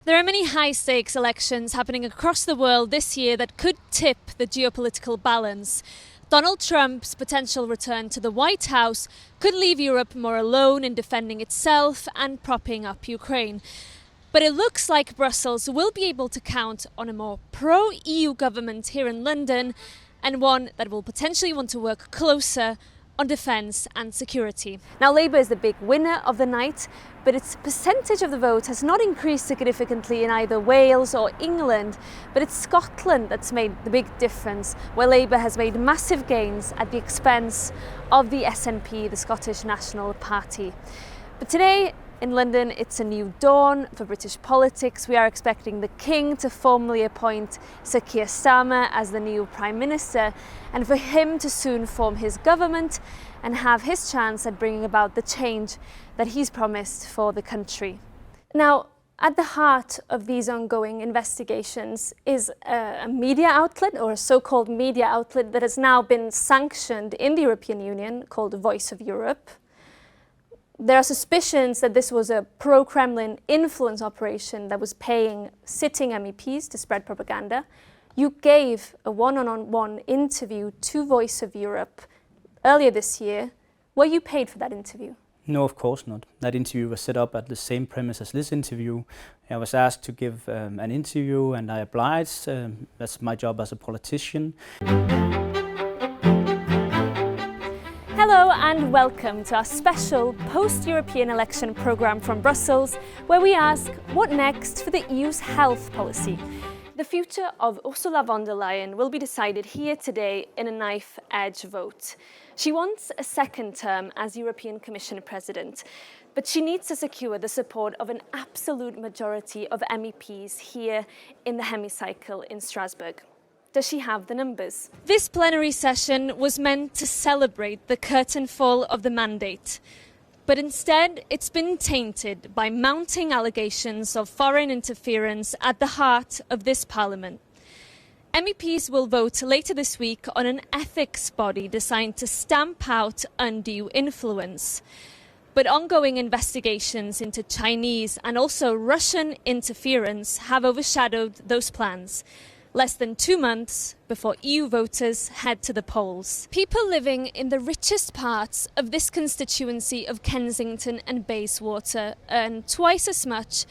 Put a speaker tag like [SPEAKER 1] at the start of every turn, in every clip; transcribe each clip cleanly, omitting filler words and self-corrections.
[SPEAKER 1] There are many high-stakes elections happening across the world this year that could tip the geopolitical balance. Donald Trump's potential return to the White House could leave Europe more alone in defending itself and propping up Ukraine. But it looks like Brussels will be able to count on a more pro-EU government here in London, and one that will potentially want to work closer on defence and security. Now, Labour is the big winner of the night, but its percentage of the vote has not increased significantly in either Wales or England, but it's Scotland that's made the big difference, where Labour has made massive gains at the expense of the SNP, the Scottish National Party. But today, in London, it's a new dawn for British politics. We are expecting the King to formally appoint Sir Keir Starmer as the new Prime Minister, and for him to soon form his government and have his chance at bringing about the change that he's promised for the country. Now, at the heart of these ongoing investigations is a media outlet, or a so-called media outlet that has now been sanctioned in the European Union, called the Voice of Europe. There are suspicions that this was a pro-Kremlin influence operation that was paying sitting MEPs to spread propaganda. You gave a one-on-one interview to Voice of Europe earlier this year. Were you paid for that interview?
[SPEAKER 2] No, of course not. That interview was set up at the same premise as this interview. I was asked to give an interview and I obliged. That's my job as a politician.
[SPEAKER 1] Hello and welcome to our special post-European election programme from Brussels, where we ask what next for the EU's health policy. The future of Ursula von der Leyen will be decided here today in a knife-edge vote. She wants a second term as European Commission President, but she needs to secure the support of an absolute majority of MEPs here in the hemicycle in Strasbourg. Does she have the numbers? This plenary session was meant to celebrate the curtain fall of the mandate, but instead it's been tainted by mounting allegations of foreign interference at the heart of this parliament. MEPs will vote later this week on an ethics body designed to stamp out undue influence. But ongoing investigations into Chinese and also Russian interference have overshadowed those plans, less than 2 months before EU voters head to the polls. People living in the richest parts of this constituency of Kensington and Bayswater earn twice as much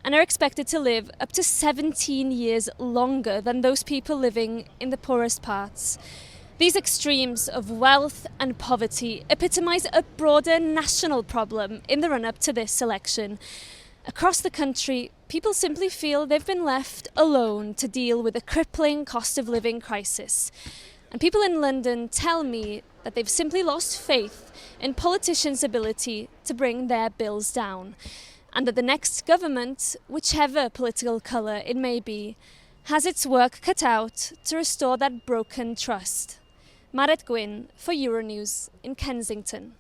[SPEAKER 1] and are expected to live up to 17 years longer than those people living in the poorest parts. These extremes of wealth and poverty epitomise a broader national problem in the run-up to this election. Across the country, people simply feel they've been left alone to deal with a crippling cost of living crisis. And people in London tell me that they've simply lost faith in politicians' ability to bring their bills down, and that the next government, whichever political colour it may be, has its work cut out to restore that broken trust. Gwyn for Euronews in Kensington.